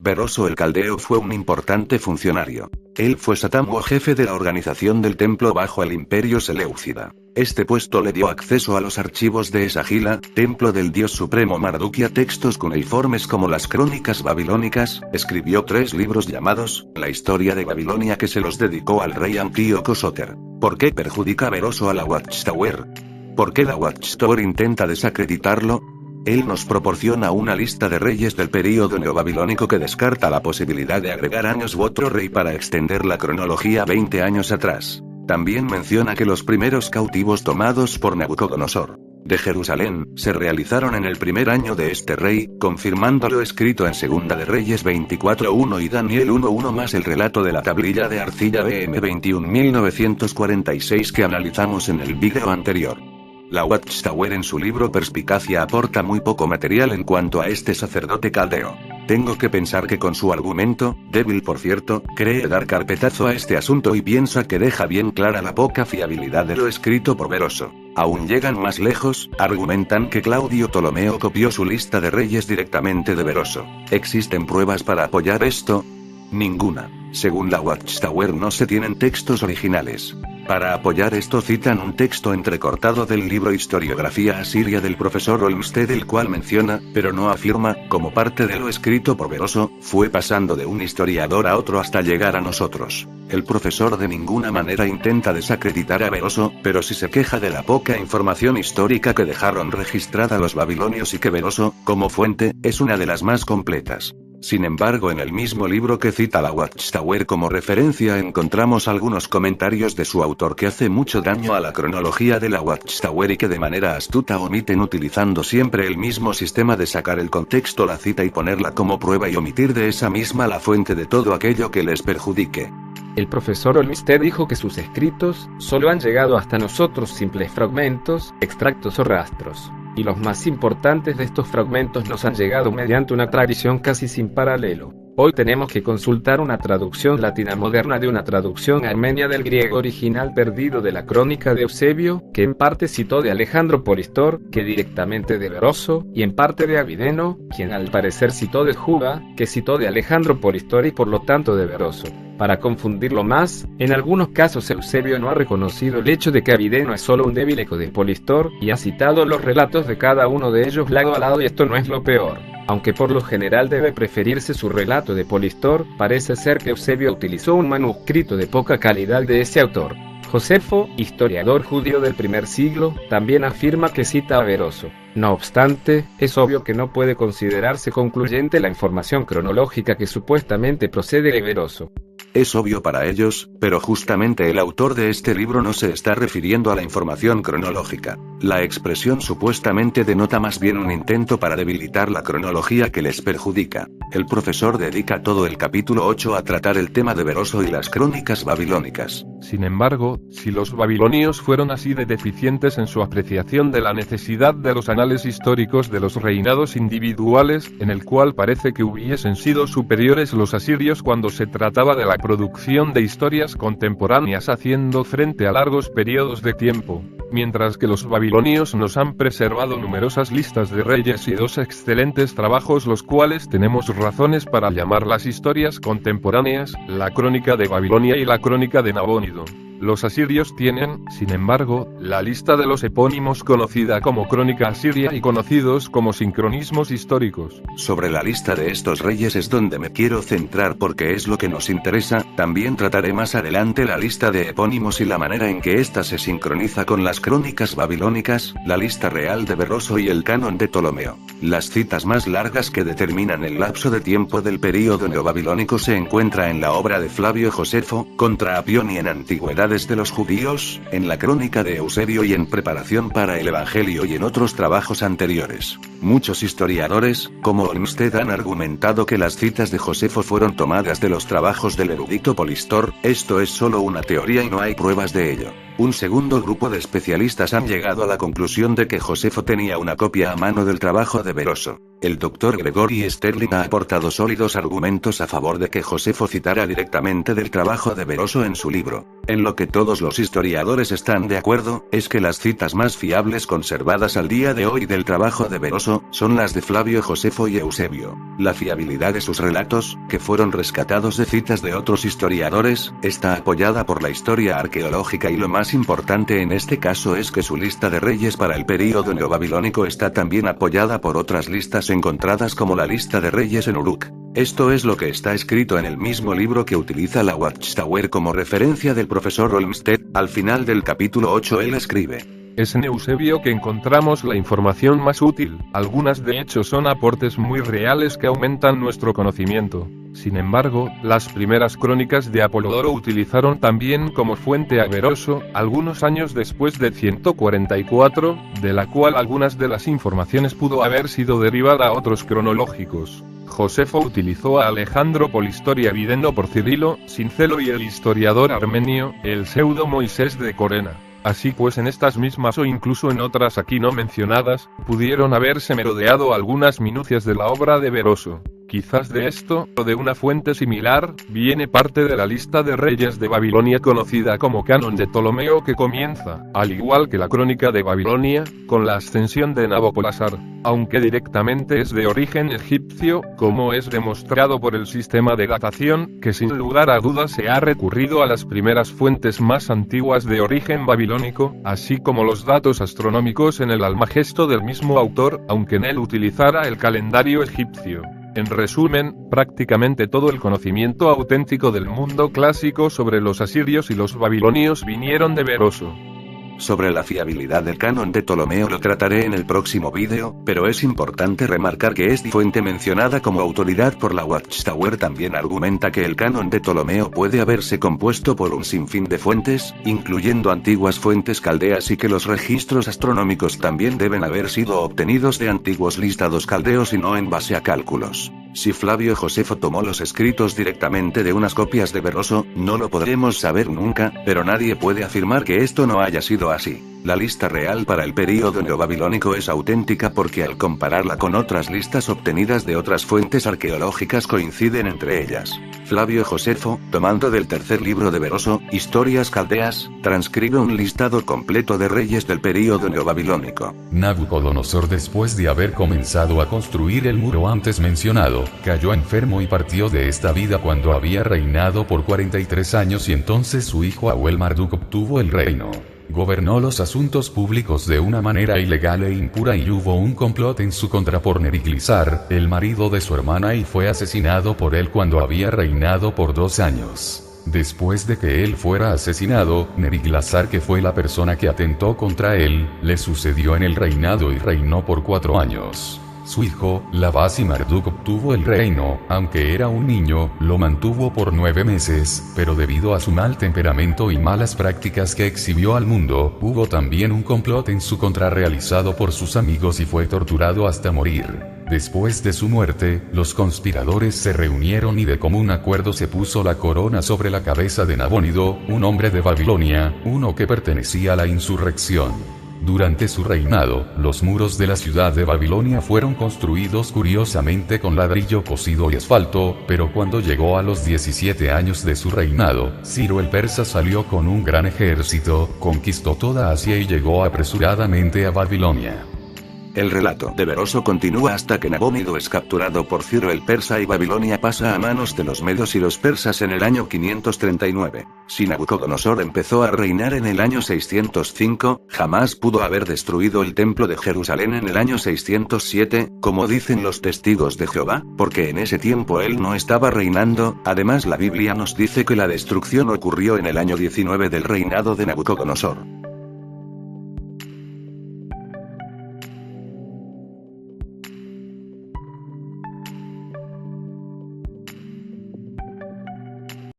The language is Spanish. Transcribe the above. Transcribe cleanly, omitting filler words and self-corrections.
Beroso el Caldeo fue un importante funcionario. Él fue satán o jefe de la organización del templo bajo el imperio seleucida. Este puesto le dio acceso a los archivos de Esagila, templo del dios supremo Marduk, y a textos cuneiformes como las crónicas babilónicas. Escribió 3 libros llamados La historia de Babilonia, que se los dedicó al rey Antíoco Sóter. ¿Por qué perjudica Beroso a la Watchtower? ¿Por qué la Watchtower intenta desacreditarlo? Él nos proporciona una lista de reyes del período neobabilónico que descarta la posibilidad de agregar años u otro rey para extender la cronología 20 años atrás. También menciona que los primeros cautivos tomados por Nabucodonosor de Jerusalén se realizaron en el primer año de este rey, confirmando lo escrito en Segunda de Reyes 24:1 y Daniel 1:1, más el relato de la tablilla de arcilla BM 21.946 que analizamos en el vídeo anterior. La Watchtower en su libro Perspicacia aporta muy poco material en cuanto a este sacerdote caldeo. Tengo que pensar que con su argumento, débil por cierto, cree dar carpetazo a este asunto y piensa que deja bien clara la poca fiabilidad de lo escrito por Beroso. Aún llegan más lejos, argumentan que Claudio Ptolomeo copió su lista de reyes directamente de Beroso. ¿Existen pruebas para apoyar esto? Ninguna. Según la Watchtower no se tienen textos originales. Para apoyar esto citan un texto entrecortado del libro Historiografía Asiria del profesor Olmsted, el cual menciona, pero no afirma, como parte de lo escrito por Beroso, fue pasando de un historiador a otro hasta llegar a nosotros. El profesor de ninguna manera intenta desacreditar a Beroso, pero sí se queja de la poca información histórica que dejaron registrada los babilonios y que Beroso, como fuente, es una de las más completas. Sin embargo, en el mismo libro que cita la Watchtower como referencia encontramos algunos comentarios de su autor que hace mucho daño a la cronología de la Watchtower y que de manera astuta omiten, utilizando siempre el mismo sistema de sacar el contexto la cita y ponerla como prueba y omitir de esa misma la fuente de todo aquello que les perjudique. El profesor Olmsted dijo que sus escritos solo han llegado hasta nosotros simples fragmentos, extractos o rastros. Y los más importantes de estos fragmentos nos han llegado mediante una tradición casi sin paralelo. Hoy tenemos que consultar una traducción latina moderna de una traducción armenia del griego original perdido de la crónica de Eusebio, que en parte citó de Alejandro Polistor, que directamente de Beroso, y en parte de Avideno, quien al parecer citó de Juba, que citó de Alejandro Polistor y por lo tanto de Beroso. Para confundirlo más, en algunos casos Eusebio no ha reconocido el hecho de que Avideno es solo un débil eco de Polistor, y ha citado los relatos de cada uno de ellos lado a lado, y esto no es lo peor. Aunque por lo general debe preferirse su relato de Polistor, parece ser que Eusebio utilizó un manuscrito de poca calidad de ese autor. Josefo, historiador judío del primer siglo, también afirma que cita a Beroso. No obstante, es obvio que no puede considerarse concluyente la información cronológica que supuestamente procede de Beroso. Es obvio para ellos, pero justamente el autor de este libro no se está refiriendo a la información cronológica. La expresión supuestamente denota más bien un intento para debilitar la cronología que les perjudica. El profesor dedica todo el capítulo 8 a tratar el tema de Beroso y las crónicas babilónicas. Sin embargo, si los babilonios fueron así de deficientes en su apreciación de la necesidad de los anales históricos de los reinados individuales, en el cual parece que hubiesen sido superiores los asirios cuando se trataba de la producción de historias contemporáneas haciendo frente a largos periodos de tiempo, mientras que los babilonios nos han preservado numerosas listas de reyes y 2 excelentes trabajos, los cuales tenemos razones para llamar las historias contemporáneas, la Crónica de Babilonia y la Crónica de Nabónido. Los asirios tienen, sin embargo, la lista de los epónimos conocida como Crónica Asiria y conocidos como sincronismos históricos. Sobre la lista de estos reyes es donde me quiero centrar porque es lo que nos interesa. También trataré más adelante la lista de epónimos y la manera en que ésta se sincroniza con las crónicas babilónicas, la lista real de Beroso y el canon de Ptolomeo. Las citas más largas que determinan el lapso de tiempo del período neobabilónico se encuentra en la obra de Flavio Josefo, Contra Apión y en Antigüedades de los Judíos, en la Crónica de Eusebio y en Preparación para el Evangelio y en otros trabajos anteriores. Muchos historiadores, como Olmsted, han argumentado que las citas de Josefo fueron tomadas de los trabajos del erudito Polistor. Esto es solo una teoría y no hay pruebas de ello. Un segundo grupo de especialistas han llegado a la conclusión de que Josefo tenía una copia a mano del trabajo de Beroso. El Dr. Gregory Sterling ha aportado sólidos argumentos a favor de que Josefo citara directamente del trabajo de Beroso en su libro. En lo que todos los historiadores están de acuerdo, es que las citas más fiables conservadas al día de hoy del trabajo de Beroso, son las de Flavio Josefo y Eusebio. La fiabilidad de sus relatos, que fueron rescatados de citas de otros historiadores, está apoyada por la historia arqueológica y lo más importante en este caso es que su lista de reyes para el período neobabilónico está también apoyada por otras listas encontradas como la lista de reyes en Uruk. Esto es lo que está escrito en el mismo libro que utiliza la Watchtower como referencia del profesor Olmsted. Al final del capítulo 8 él escribe: es en Eusebio que encontramos la información más útil, algunas de hecho son aportes muy reales que aumentan nuestro conocimiento. Sin embargo, las primeras crónicas de Apolodoro utilizaron también como fuente a Beroso, algunos años después de 144, de la cual algunas de las informaciones pudo haber sido derivada a otros cronológicos. Josefo utilizó a Alejandro Polistoria Videno por Cirilo, Sincelo y el historiador armenio, el pseudo Moisés de Corena. Así pues en estas mismas o incluso en otras aquí no mencionadas, pudieron haberse merodeado algunas minucias de la obra de Beroso. Quizás de esto, o de una fuente similar, viene parte de la lista de reyes de Babilonia conocida como Canon de Ptolomeo que comienza, al igual que la crónica de Babilonia, con la ascensión de Nabopolassar, aunque directamente es de origen egipcio, como es demostrado por el sistema de datación, que sin lugar a dudas se ha recurrido a las primeras fuentes más antiguas de origen babilónico, así como los datos astronómicos en el Almagesto del mismo autor, aunque en él utilizara el calendario egipcio. En resumen, prácticamente todo el conocimiento auténtico del mundo clásico sobre los asirios y los babilonios vinieron de Beroso. Sobre la fiabilidad del canon de Ptolomeo lo trataré en el próximo vídeo, pero es importante remarcar que esta fuente mencionada como autoridad por la Watchtower también argumenta que el canon de Ptolomeo puede haberse compuesto por un sinfín de fuentes, incluyendo antiguas fuentes caldeas y que los registros astronómicos también deben haber sido obtenidos de antiguos listados caldeos y no en base a cálculos. Si Flavio Josefo tomó los escritos directamente de unas copias de Beroso, no lo podremos saber nunca, pero nadie puede afirmar que esto no haya sido así. La lista real para el período neobabilónico es auténtica porque al compararla con otras listas obtenidas de otras fuentes arqueológicas coinciden entre ellas. Flavio Josefo, tomando del tercer libro de Beroso, Historias Caldeas, transcribe un listado completo de reyes del período neobabilónico. Nabucodonosor, después de haber comenzado a construir el muro antes mencionado, cayó enfermo y partió de esta vida cuando había reinado por 43 años y entonces su hijo Ahuel-Marduk obtuvo el reino. Gobernó los asuntos públicos de una manera ilegal e impura y hubo un complot en su contra por Neriglissar, el marido de su hermana, y fue asesinado por él cuando había reinado por 2 años. Después de que él fuera asesinado, Neriglissar, que fue la persona que atentó contra él, le sucedió en el reinado y reinó por 4 años. Su hijo, Labasi-Marduk, obtuvo el reino, aunque era un niño, lo mantuvo por 9 meses, pero debido a su mal temperamento y malas prácticas que exhibió al mundo, hubo también un complot en su contra realizado por sus amigos y fue torturado hasta morir. Después de su muerte, los conspiradores se reunieron y de común acuerdo se puso la corona sobre la cabeza de Nabónido, un hombre de Babilonia, uno que pertenecía a la insurrección. Durante su reinado, los muros de la ciudad de Babilonia fueron construidos curiosamente con ladrillo cocido y asfalto, pero cuando llegó a los 17 años de su reinado, Ciro el persa salió con un gran ejército, conquistó toda Asia y llegó apresuradamente a Babilonia. El relato de Beroso continúa hasta que Nabónido es capturado por Ciro el persa y Babilonia pasa a manos de los medos y los persas en el año 539. Si Nabucodonosor empezó a reinar en el año 605, jamás pudo haber destruido el templo de Jerusalén en el año 607, como dicen los testigos de Jehová, porque en ese tiempo él no estaba reinando. Además, la Biblia nos dice que la destrucción ocurrió en el año 19 del reinado de Nabucodonosor.